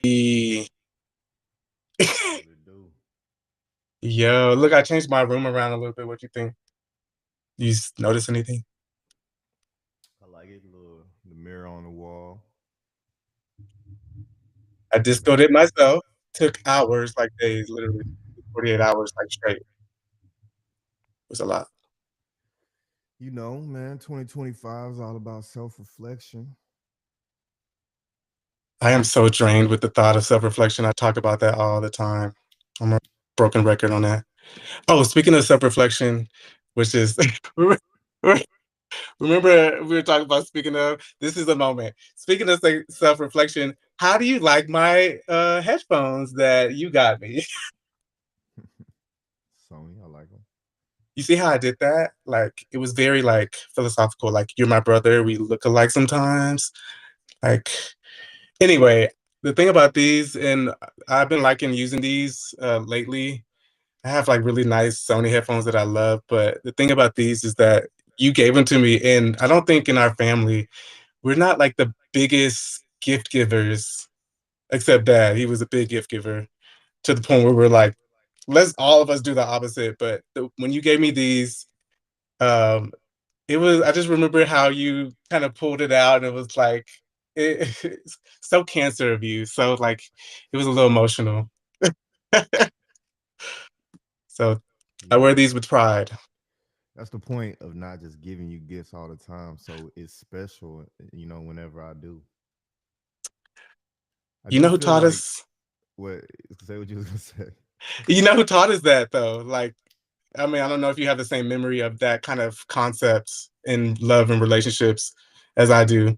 What it do? Yo, look, I changed my room around a little bit. What you think? Notice anything? I like it. Little the mirror on the wall. I You know, discoed it myself. Took hours, like days, literally 48 hours, like straight. It was a lot. man. 2025 is all about self reflection. I am so drained with the thought of self-reflection. I talk about that all the time. I'm a broken record on that. Oh, speaking of self-reflection, which is remember we were talking about speaking of, this is a moment. Speaking of self-reflection, how do you like my headphones that you got me? Sony, I like them. You see how I did that? Like it was very like philosophical, like you're my brother, we look alike sometimes. Like anyway, the thing about these, and I've been liking using these lately. I have like really nice Sony headphones that I love, but the thing about these is that you gave them to me, and I don't think in our family we're not like the biggest gift givers, except Dad. He was a big gift giver to the point where we're like, let's all of us do the opposite. But when you gave me these, um, it was. I just remember how you kind of pulled it out, and it was like it's so cancer of you. So like, it was a little emotional. So I Yeah, wear these with pride. that's the point of not just giving you gifts all the time. So it's special, whenever I do. I You do know who feel taught like us? what say what you was gonna say. You know who taught us that though? Like, I mean, I don't know if you have the same memory of that kind of concept in love and relationships as I do.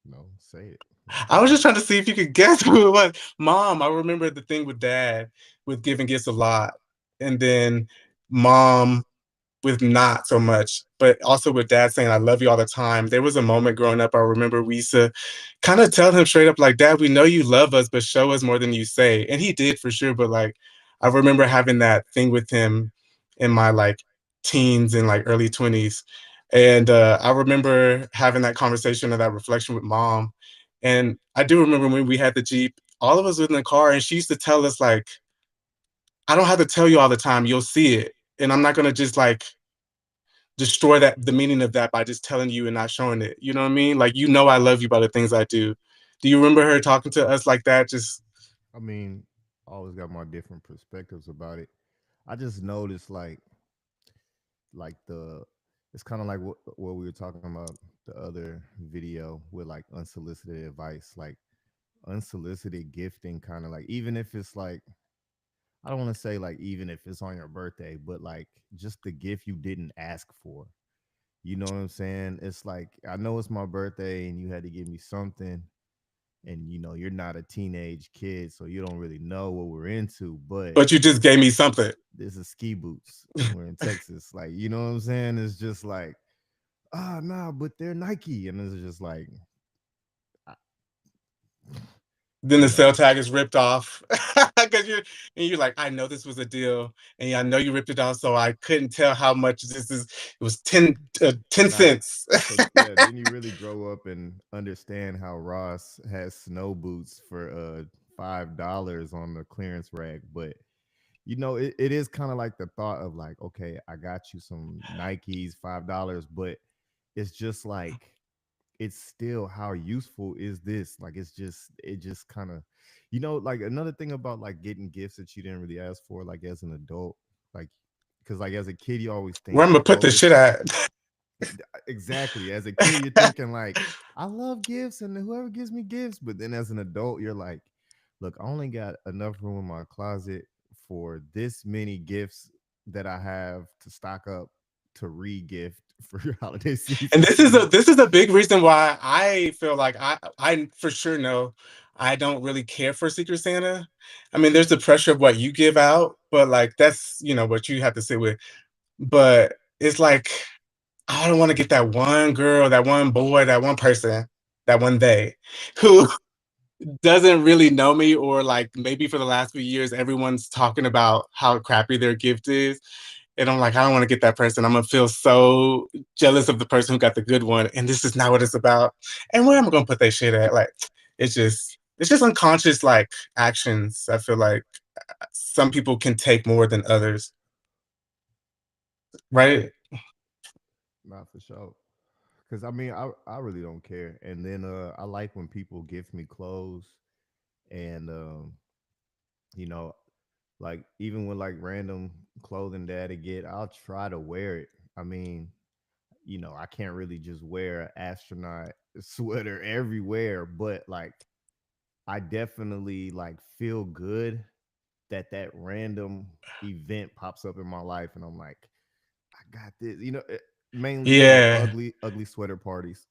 No, say it. I was just trying to see if you could guess who it was. Mom, I remember the thing with Dad with giving gifts a lot. And then Mom with not so much, but also with Dad saying, I love you all the time. There was a moment growing up, I remember we used to kind of tell him straight up, like, Dad, we know you love us, but show us more than you say. And he did for sure. But like, I remember having that thing with him in my like teens and like early 20s. And I remember having that conversation or that reflection with Mom. And I do remember when we had the Jeep, all of us were in the car, and she used to tell us, like, I don't have to tell you all the time, you'll see it. And I'm not gonna just like destroy that the meaning of that by just telling you and not showing it. You know what I mean? Like I love you by the things I do. Do you remember her talking to us like that? Just I mean, I always got my different perspectives about it. I just noticed like the it's kind of like what we were talking about the other video with like unsolicited advice, like unsolicited gifting, kind of like even if it's like I don't want to say like even if it's on your birthday, but like just the gift you didn't ask for. You know what I'm saying? It's like I know it's my birthday and you had to give me something, and you're not a teenage kid, so you don't really know what we're into, but but you just gave me something. this is ski boots and we're in Texas. Like, you know what I'm saying? It's just like, ah, nah, but they're Nike. And it's just like, I- Then the you sale know, tag is ripped off. Because you're like, I know this was a deal. And I know you ripped it off, so I couldn't tell how much this is. It was 10 nah. cents. So yeah, then you really grow up and understand how Ross has snow boots for $5 on the clearance rack. But it is kind of like the thought of like, okay, I got you some Nikes, $5, but it's just like it's still how useful is this? Like it just kind of like another thing about like getting gifts that you didn't really ask for, like as an adult, like because like as a kid you always Where think, I'm gonna put oh, this this shit at? exactly. As a kid you're thinking like, I love gifts and whoever gives me gifts, but then as an adult you're like, look, I only got enough room in my closet for this many gifts that I have to stock up to re-gift for your holiday And season. this is a big reason why I feel like I for sure know I don't really care for Secret Santa. I mean, there's the pressure of what you give out, but like that's what you have to sit with. But it's like I don't want to get that one girl, that one boy, that one person, that one they who doesn't really know me, or like maybe for the last few years everyone's talking about how crappy their gift is, And I'm like, I don't want to get that person. I'm gonna feel so jealous of the person who got the good one, and this is not what it's about. And where am I gonna put that shit at? Like, it's just unconscious like actions. I feel like some people can take more than others, right? Not for sure. Cause I mean, I really don't care. And then I like when people give me clothes, and you know, like even with like random clothing that I get, I'll try to wear it. I mean, I can't really just wear an astronaut sweater everywhere, but like I definitely like feel good that that random event pops up in my life, and I'm like, I got this. Mainly like Yeah. ugly sweater parties.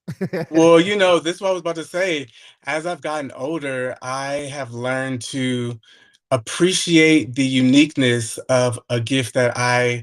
Well, this is what I was about to say. As I've gotten older, I have learned to appreciate the uniqueness of a gift that I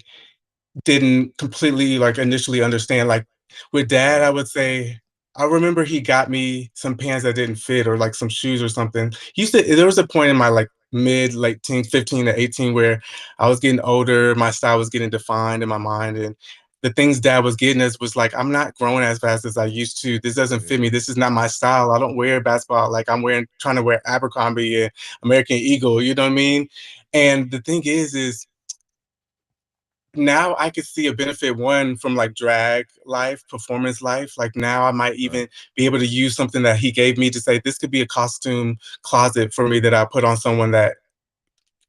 didn't completely like initially understand. Like with dad, I Right, would say I remember he got me some pants that didn't fit or like some shoes or something. There was a point in my like mid late teens, 15 to 18, where I was getting older, my style was getting defined in my mind, and the things dad was getting us was like, I'm not growing as fast as I used to. This doesn't fit yeah, me. This is not my style. I don't wear basketball like trying to wear Abercrombie and American Eagle, you know what I mean? And the thing is now I could see a benefit one from like drag life, performance life. Like now I might right. even be able to use something that he gave me to say this could be a costume closet for me that I put on someone that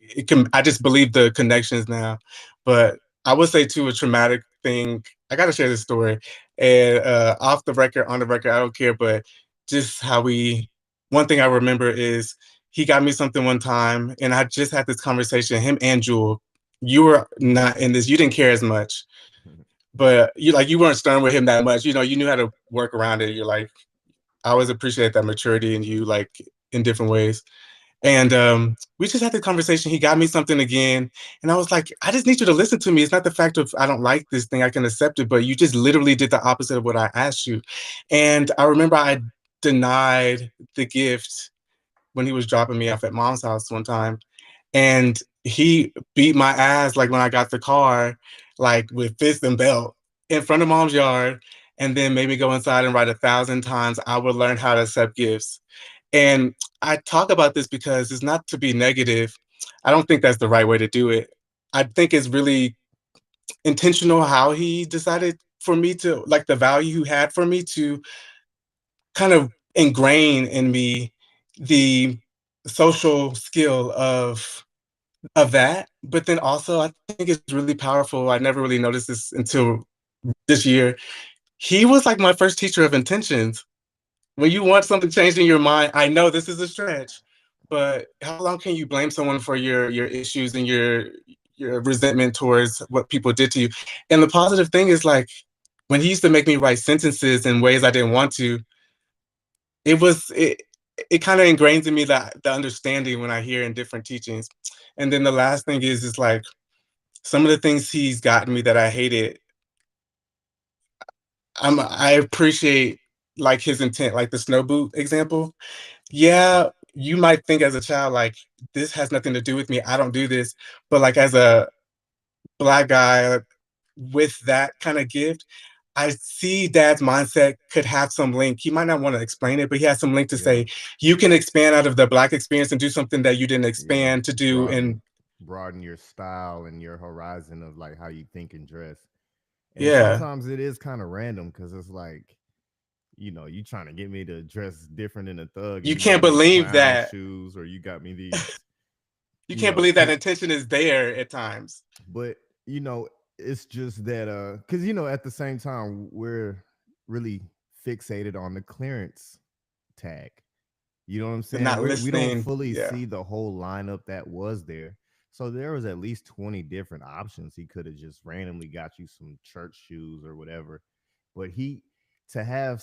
it can. I just believe the connections now. But I would say too a traumatic thing. I gotta share this story. And off the record, on the record, I don't care, but just how we one thing I remember is he got me something one time and I just had this conversation, him and Jewel. You were not in this, you didn't care as much but you weren't stern with him that much. You knew how to work around it. You're like, I always appreciate that maturity in you, like in different ways. And we just had the conversation. He got me something again, and I was like, I just need you to listen to me. It's not the fact of I don't like this thing, I can accept it, but you just literally did the opposite of what I asked you. And I remember I denied the gift when he was dropping me off at mom's house one time and he beat my ass like when I got the car, like with fist and belt in front of mom's yard, and then made me go inside and write 1,000 times I would learn how to accept gifts. And I talk about this because it's not to be negative. I don't think that's the right way to do it. I think it's really intentional how he decided for me to like the value he had for me to kind of ingrain in me the social skill of that. But then also, I think it's really powerful. I never really noticed this until this year. He was like my first teacher of intentions. When you want something changed in your mind, I know this is a stretch, but how long can you blame someone for your issues and your resentment towards what people did to you? And the positive thing is like when he used to make me write sentences in ways I didn't want to, it kind of ingrains in me that the understanding when I hear in different teachings. And then the last thing is like some of the things he's gotten me that I hated, I appreciate like his intent, like the snow boot example. Yeah, you might think as a child like this has nothing to do with me. I don't do this, but like as a black guy with that kind of gift, I see dad's mindset could have some link. He might not want to explain it, but he has some link to Yeah, say you can expand out of the black experience and do something that you didn't yeah. expand to do. Broaden And broaden your style and your horizon of like how you think and dress. And yeah, sometimes it is kind of random because it's like, you trying to get me to dress different than a thug, and you you got can't me these believe clown that. shoes, or you got me these, You can't believe that because intention is there at times. but it's just that because at the same time we're really fixated on the clearance tag. You know what I'm The saying? not We don't listening. fully Yeah. see the whole lineup that was there. So there was at least 20 different options. He could have just randomly got you some church shoes or whatever. But to have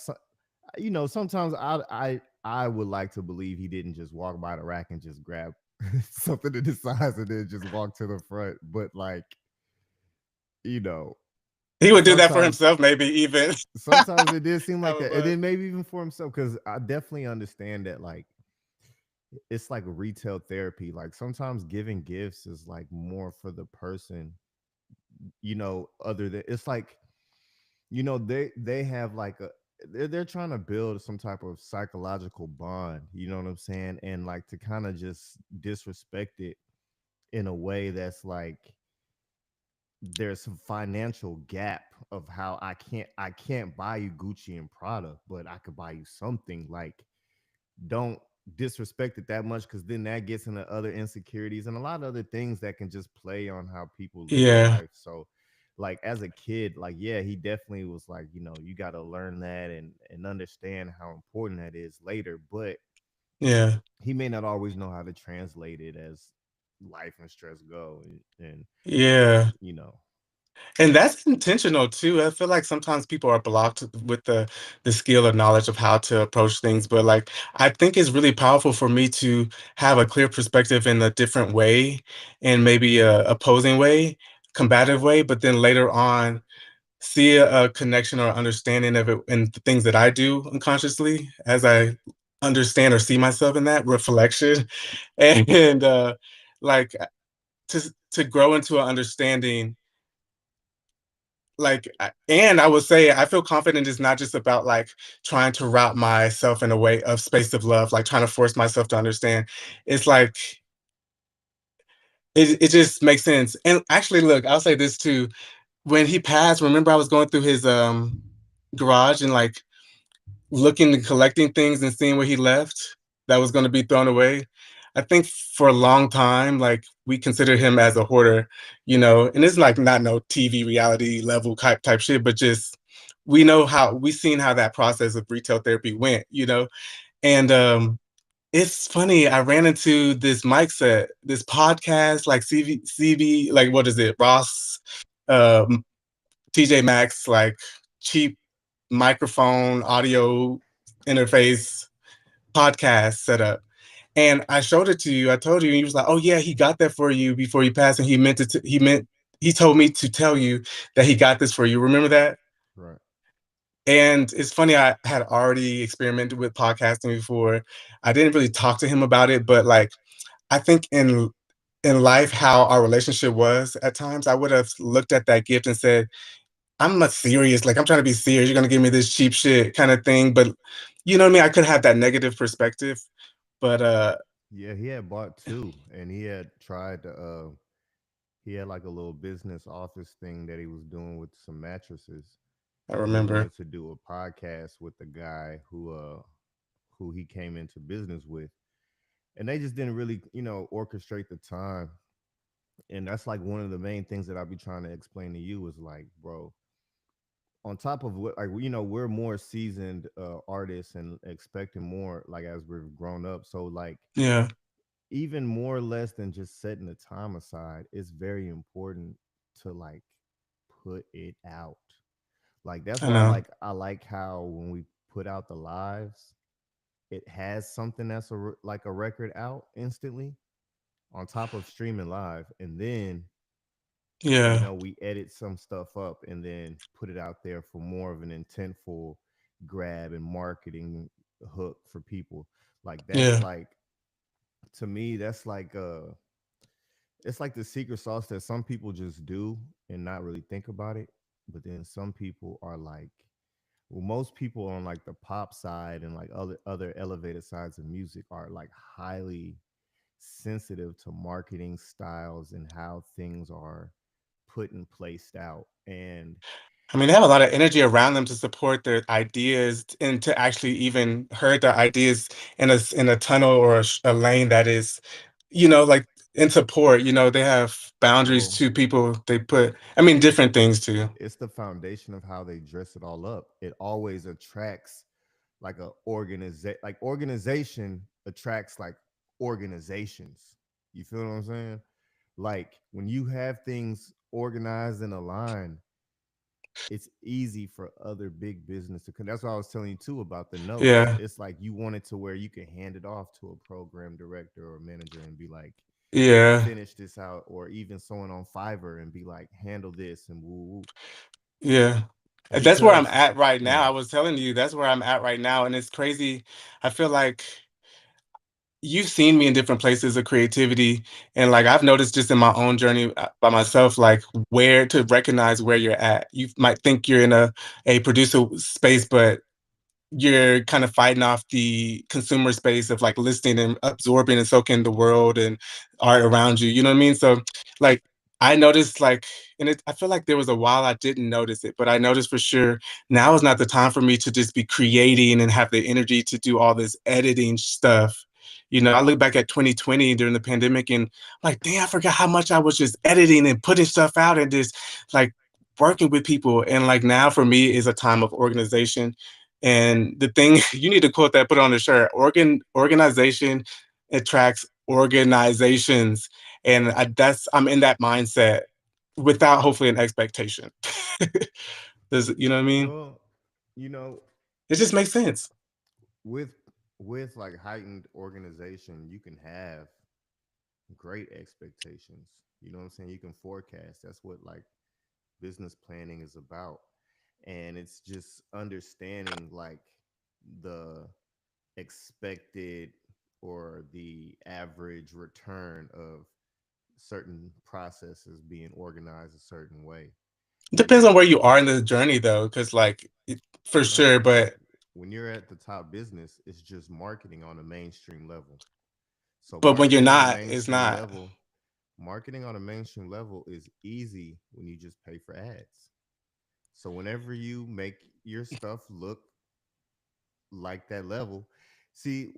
sometimes I would like to believe he didn't just walk by the rack and just grab something to the size and then just walk to the front. But like, you know, He would do that for sometimes himself, maybe even. sometimes it did seem like How it that. And was. then maybe even for himself, because I definitely understand that like it's like retail therapy. Like sometimes giving gifts is like more for the person other than it's like, they have like they're trying to build some type of psychological bond, you know what I'm saying? And like to kind of just disrespect it in a way that's like there's some financial gap of how I can't buy you Gucci and Prada, but I could buy you something. Like, don't disrespect it that much, because then that gets into other insecurities and a lot of other things that can just play on how people live their Yeah. life. So like as a kid, like, yeah, he definitely was like, you got to learn that and understand how important that is later, but Yeah. he may not always know how to translate it as life and stress go, and Yeah. you know And that's intentional too. I feel like sometimes people are blocked with the skill or knowledge of how to approach things, but like I think it's really powerful for me to have a clear perspective in a different way, and maybe a opposing way, combative way, but then later on see a connection or understanding of it in the things that I do unconsciously as I understand or see myself in that reflection, and like to grow into an understanding, like and I would say I feel confident is not just about like trying to route myself in a way of space of love, like trying to force myself to understand. It's like it just makes sense. And actually, look, I'll say this too. When he passed, remember I was going through his garage and like looking and collecting things and seeing what he left that was going to be thrown away. I think for a long time, like we considered him as a hoarder, and it's like not no TV reality level type shit, but just we know how we seen how that process of retail therapy went. And it's funny, I ran into this mic set, this podcast, like CB, like what is it, Ross, um, TJ Maxx, like cheap microphone audio interface podcast setup. And I showed it to you. I told you, and he was like, "Oh yeah, he got that for you before he passed, and he told me to tell you that he got this for you. Remember that?" right. And it's funny, I had already experimented with podcasting before. I didn't really talk to him about it, but like I think in life, how our relationship was at times, I would have looked at that gift and said, I'm not serious. Like I'm trying to be serious. You're gonna give me this cheap shit kind of thing. But you know what I mean? I could have that negative perspective. But Yeah, he had bought two, and he had tried to he had like a little business office thing that he was doing with some mattresses, I and he remember. wanted to do a podcast with the guy who he came into business with, and they just didn't really, orchestrate the time. And that's like one of the main things that I'll be trying to explain to you is like, bro, on top of what, like, we're more seasoned artists and expecting more, like, as we've grown up. So like, Yeah, even more or less than just setting the time aside, it's very important to like put it out. Like that's I why know. I like how when we put out the lives, it has something that's like a record out instantly on top of streaming live, and then Yeah, we edit some stuff up and then put it out there for more of an intentful grab and marketing hook for people. Like that's yeah. like, to me, that's like it's like the secret sauce that some people just do and not really think about it. But then some people are like, well, most people on like the pop side and like other elevated sides of music are like highly sensitive to marketing styles and how things are put and placed out. And I mean, they have a lot of energy around them to support their ideas and to actually even herd their ideas in a tunnel or a lane that is, like in support. They have boundaries well, to people. They put, I mean, different things too. it's the foundation of how they dress it all up. It always attracts like organization attracts like organizations. You feel what I'm saying? Like when you have things organized and aligned, it's easy for other big business to come. That's what I was telling you too about the notes. Yeah, It's like you want it to where you can hand it off to a program director or manager and be like, yeah, finish this out, or even someone on Fiverr and be like, handle this and woo woo. yeah. That's where I'm Because at right now. yeah, I was telling you, that's where I'm at right now, and it's crazy. I feel like you've seen me in different places of creativity, and like I've noticed just in my own journey by myself, like where to recognize where you're at. You might think you're in a producer space, but you're kind of fighting off the consumer space of like listening and absorbing and soaking the world and art around you. You know what I mean? So like I noticed like and I feel like there was a while I didn't notice it, but I noticed for sure now is not the time for me to just be creating and have the energy to do all this editing stuff. You know, I look back at 2020 during the pandemic and I'm like, damn, I forgot how much I was just editing and putting stuff out and just like working with people. And like now for me is a time of organization, and the thing you need to quote that, put it on the shirt. Organization attracts organizations, and I'm in that mindset without hopefully an expectation. Does you know what I mean? Well, you know, It just makes sense. with like heightened organization, you can have great expectations. You know what I'm saying? You can forecast. That's what like business planning is about. And it's just understanding like the expected or the average return of certain processes being organized a certain way. It You depends know, on where you are in the journey, though, because for no, sure. But when you're at the top business, it's just marketing on a mainstream level. So when you're marketing on a not, it's mainstream not. level, marketing on a mainstream level is easy when you just pay for ads. So whenever you make your stuff look like that level, see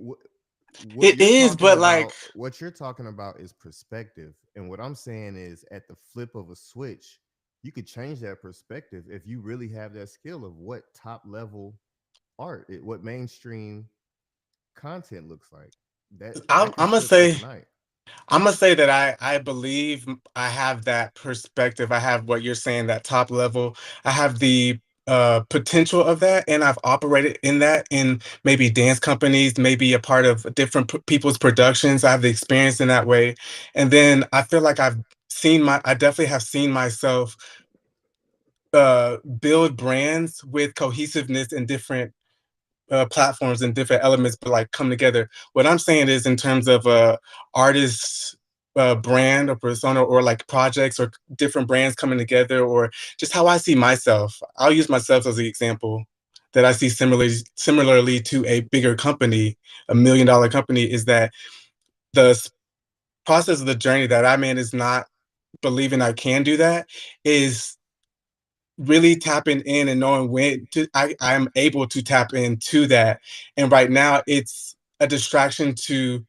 It is, but like, what you're talking about is perspective. And what I'm saying is at the flip of a switch, you could change that perspective if you really have that skill of what top level what mainstream content looks like. That can I'm gonna flip say overnight. I'm gonna say that I believe I have that perspective. I have what you're saying, that top level. I have the potential of that, and I've operated in that in maybe dance companies, maybe a part of different people's productions. I have the experience in that way, and then I feel like I definitely have seen myself build brands with cohesiveness in different platforms and different elements, but like come together. What I'm saying is in terms of artist brand or persona or like projects or different brands coming together or just how I see myself. I'll use myself as the example that I see similarly to a bigger company, $1 million company, is that the process of the journey that I'm in is not believing I can do that, is really tapping in and knowing I'm able to tap into that. And right now it's a distraction to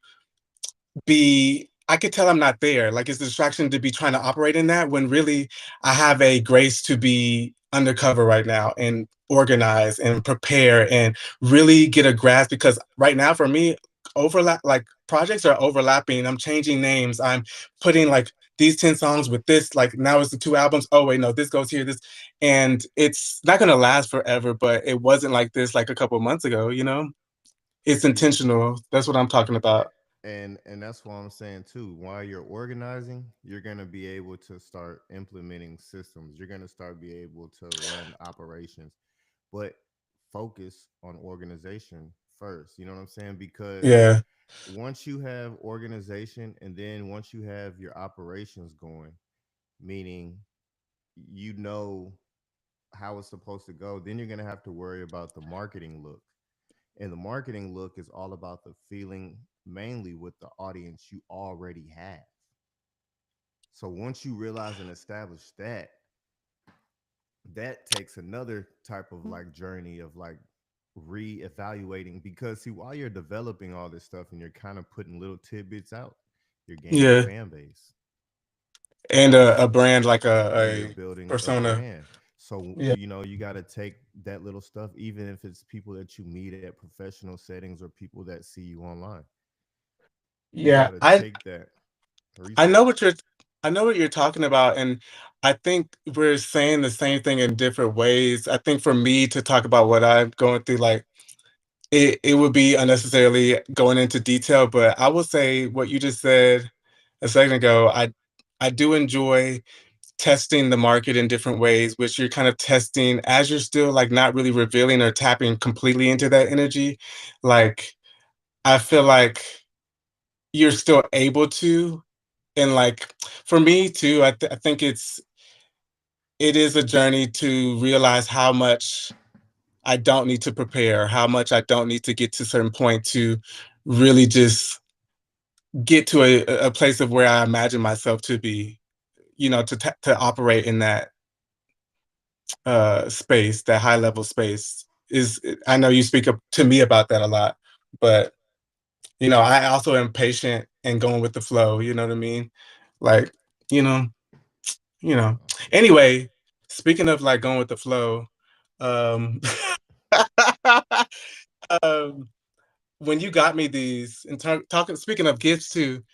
be I could tell I'm not there. Like it's a distraction to be trying to operate in that when really I have a grace to be undercover right now and organize and prepare and really get a grasp, because right now for me overlap like projects are overlapping. I'm changing names. I'm putting like these 10 songs with this, like now it's the two albums. Oh wait, no, this goes here, this, and it's not gonna last forever, but it wasn't like this like a couple months ago, you know? It's Yeah. intentional. That's what I'm talking A- about. and that's what I'm saying too. While you're organizing, you're gonna be able to start implementing systems. You're gonna start be able to run operations, but focus on organization first. You know what I'm saying? Because Yeah. once you have organization, and then once you have your operations going, meaning you know how it's supposed to go, then you're gonna have to worry about the marketing look. And the marketing look is all about the feeling mainly with the audience you already have. So once you realize and establish that, that takes another type of like journey of like re-evaluating, because see, while you're developing all this stuff and you're kind of putting little tidbits out, you're gaining a Yeah. fan base And a brand like and you're a building a persona. brand. So Yeah. you got to take that little stuff, even if it's people that you meet at professional settings or people that see you online. You got Yeah. to I take that I know research. what you're I know what you're talking about, and I think we're saying the same thing in different ways. I think for me to talk about what I'm going through, like it would be unnecessarily going into detail, but I will say what you just said a second ago. I do enjoy testing the market in different ways, which you're kind of testing as you're still like not really revealing or tapping completely into that energy. Like I feel like you're still able to. And like for me too, I think it is a journey to realize how much I don't need to prepare, how much I don't need to get to a certain point to really just get to a place of where I imagine myself to be, to operate in that space, that high level space. Is I know you speak up to me about that a lot, but I also am patient and going with the flow. You know what I mean? Like, you know, you know. No, for sure. Anyway, speaking of like going with the flow, um, um, when you got me these, talking, speaking of gifts too,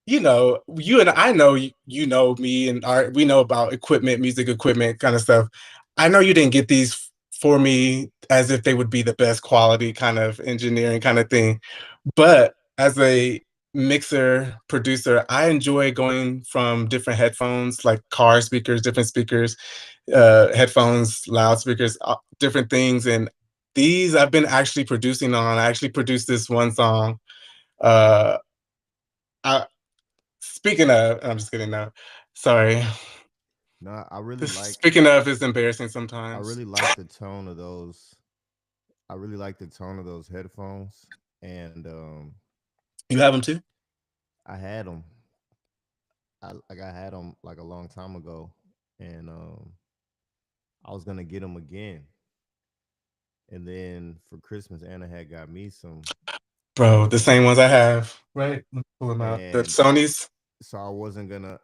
you and I know you know me and we know about equipment, music equipment kind of stuff. I know you didn't get these for me as if they would be the best quality kind of engineering kind of thing. But as a mixer producer, I enjoy going from different headphones, like car speakers, different speakers, headphones, loudspeakers, different things. And these I've been actually producing on. I actually produced this one song. Uh, I, Speaking of, I'm just kidding now. Sorry. No, I really This like speaking of is embarrassing I sometimes. really like the tone of those. I really like the tone of those headphones, and You have them too? I had them. I had them like a long time ago, and I was gonna get them again. And then for Christmas, Anna had got me some, Bro, the same and ones I have, right? Let's pull them out. The and Sony's. so I wasn't gonna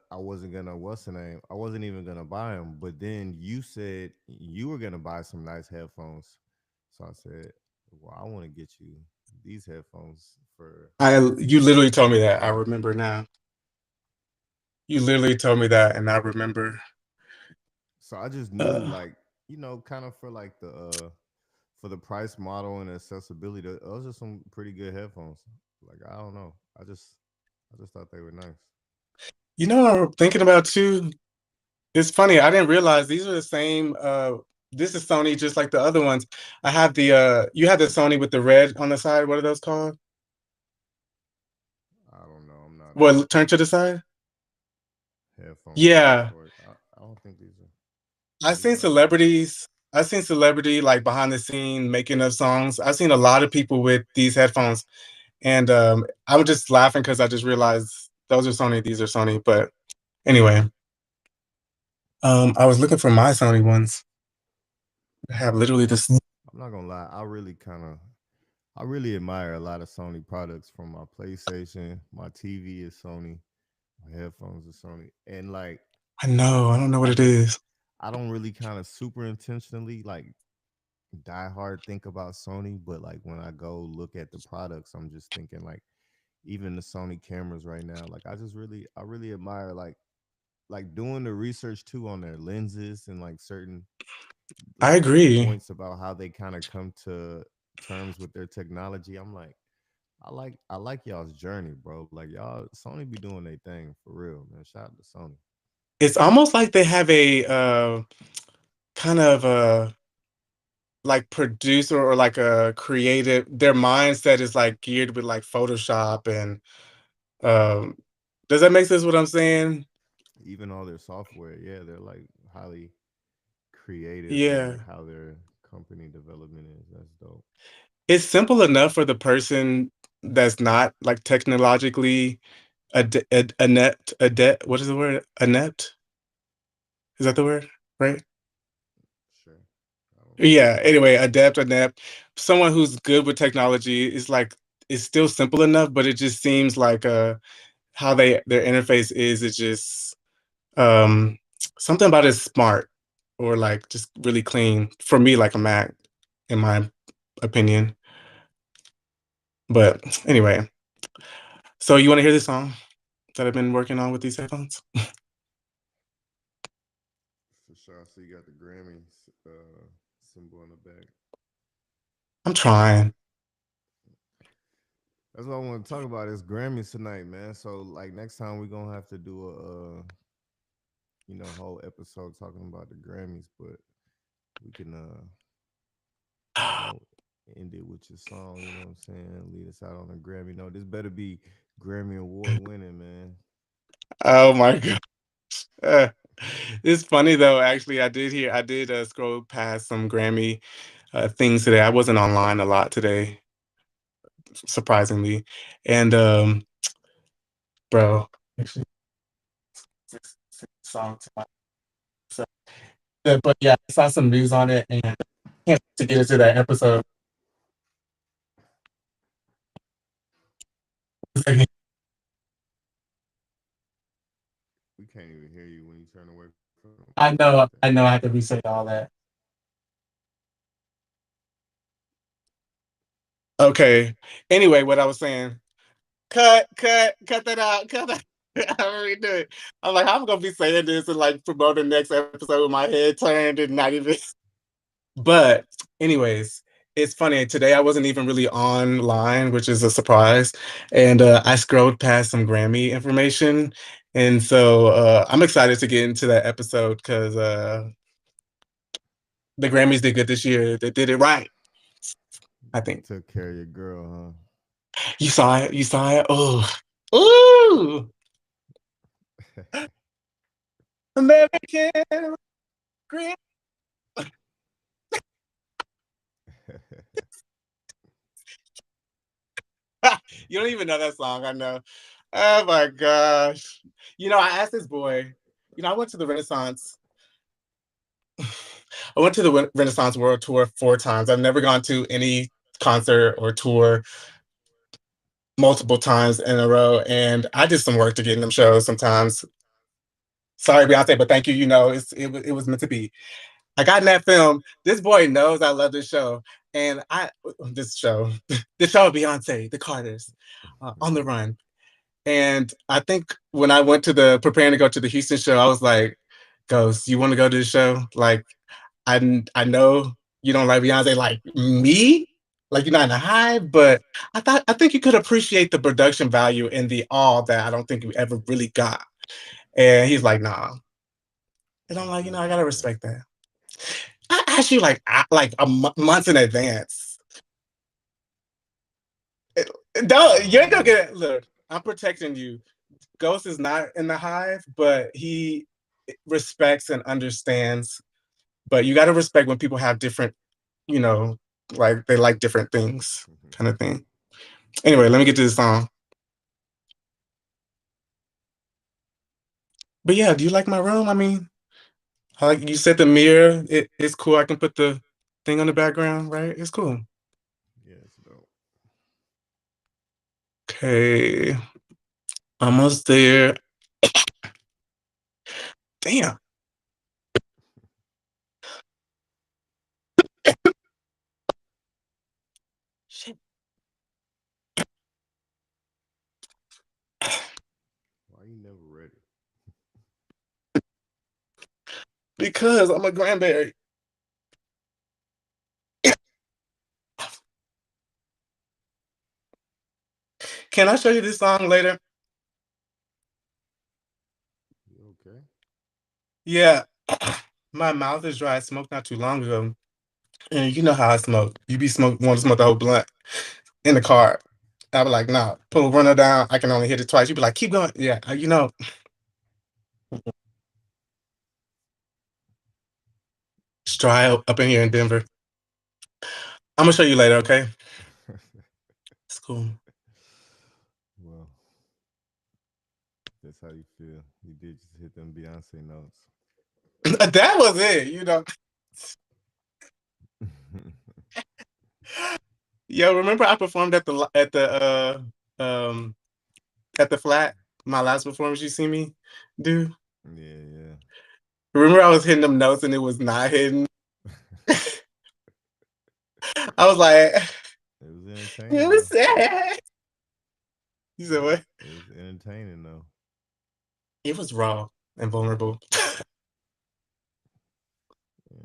what's the name? I wasn't even gonna buy them. But then you said you were gonna buy some nice headphones, so I said, well, I want to get you these headphones for You literally told me that. I Christmas. remember now. You literally told me that, and I remember. So I just knew, Uh, like, kind of for like for the price model and accessibility, those are some pretty good headphones. Like, I don't know, I just thought they were nice. what I'm thinking about too? It's funny. I didn't realize these are the same. This is Sony, just like the other ones. I have the. You have the Sony with the red on the side. What are those called? I don't know. I'm not a What? Turn to the side. headphone Yeah, expert. I don't think these are. I've These seen aren't those. celebrities. I've seen celebrity like behind the scene making of songs. I've seen a lot of people with these headphones, and I was just laughing because I just realized those are Sony. These are Sony. But anyway, I was looking for my Sony ones. I have literally this. I'm not gonna lie. I really admire a lot of Sony products. From my PlayStation, my TV is Sony, my headphones are Sony, and like I know. I don't know what I it just is. I don't really kind of super intentionally like die hard think about Sony, but like when I go look at the products, I'm just thinking like even the Sony cameras right now, like I really admire like doing the research too on their lenses and like I certain agree. points about how they kind of come to terms with their technology. I'm like I like y'all's journey, bro. Like y'all Sony be doing their thing for real, man. Shout out to Sony. It's almost like they have a kind of a like producer or like a creative. Their mindset is like geared with like Photoshop and um. Does that make sense? What I'm saying? Even all their software, yeah, they're like highly creative in Yeah. like how their company development is. That's dope. It's simple enough for the person that's not like technologically adept. What is the word? Adept? Is that the word? Right? Sure. I don't know. Yeah. Anyway, adept. Someone who's good with technology is like it's still simple enough, but it just seems like how their interface is. It's just um something about it's smart or like just really clean for me, like a Mac, in my opinion. But anyway, so you want to hear this song that I've been working on with these headphones? For sure. I see you got the Grammy symbol in the back. I'm trying. That's what I want to talk about is Grammys tonight, man. So like next time we're gonna have to do a whole episode talking about the Grammys, but we can you know, end it with your song, you know what I'm saying? Lead us out on a Grammy. No, this better be Grammy Award winning, man. Oh my god. Uh, it's funny though. Actually, I did scroll past some Grammy things today. I wasn't online a lot today, surprisingly, and bro, actually, song to my so, but yeah, I saw some news on it, and can't wait to get into that episode. We can't even hear you when you turn away from the I thing. know, I have to reset all that. Okay. Anyway, what I was saying. Cut that out, cut that. I'm redo it. I'm like, I'm gonna be saying this and like promote the next episode with my head turned and not even. But, anyways, it's funny. Today I wasn't even really online, which is a surprise. And I scrolled past some Grammy information. And so I'm excited to get into that episode because the Grammys did good this year. They did it right, I They think. took care of your girl, You saw it. You saw it. Oh, ooh, huh? American Grammy. You don't even know that song. I know. Oh my gosh. I asked this boy. I went to the Renaissance. I went to the Renaissance World Tour 4 times. I've never gone to any concert or tour multiple times in a row, and I did some work to get in them shows sometimes. Sorry, Beyonce, but thank you. It was meant to be. I got in that film. This boy knows I love this show, and this show, the show of Beyonce, The Carters, on the run. And I think when I went to the preparing to go to the Houston show, I was like, "Ghost, you want to go to the show? Like, I know you don't like Beyonce like me, like you're not in a hive, but I think you could appreciate the production value and the awe that I don't think you ever really got." And he's like, "Nah," and I'm That's like, good I to gotta hear. respect that. I asked you like months in advance. Don't you ain't gonna Yeah. get it. Look, I'm protecting you. Ghost is not in the hive, but he respects and understands. But you got to respect when people have different, you know, like they like different things, Mhm. kind of thing. Anyway, let me get to this song. But yeah, do you like my room? I mean, I like you said the mirror. It's cool. I can put the thing on the background, right? It's cool. Yeah, it's dope. Okay, almost there. Damn. Shit. Why you never ready? Because I'm a grandberry. Can I show you this song later? You okay? Yeah. My mouth is dry. I smoked not too long ago. And you know how I smoke. You be want to smoke the whole blunt in the car. I be like, nah, pull runner down. I can only hit it twice. You be like, keep going. Yeah, it's dry up in here in Denver. I'm gonna show you later, okay? It's cool. Well, that's how you feel. You did just hit them Beyonce notes. That was it. Yo, remember I performed um at the flat, my last performance you see me do? Yeah, yeah. Remember I was hitting them notes and it was not hitting. I was like, It was it entertaining was though. sad. You It said was, what? it was entertaining though. It was raw and vulnerable. Yeah.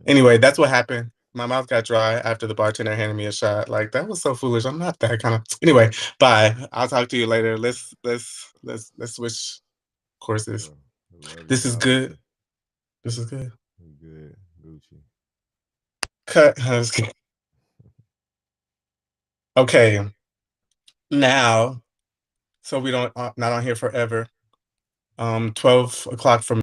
Anyway, that's what happened. My mouth got dry after the bartender handed me a shot. Like that was so foolish. I'm not that kind of. Anyway, bye. I'll talk to you later. Let's switch courses. Sure. Love you. This is Holler at good. you. This is good. We good. Gucci. Cut. Okay. Now so we don't not on here forever. 12 o'clock for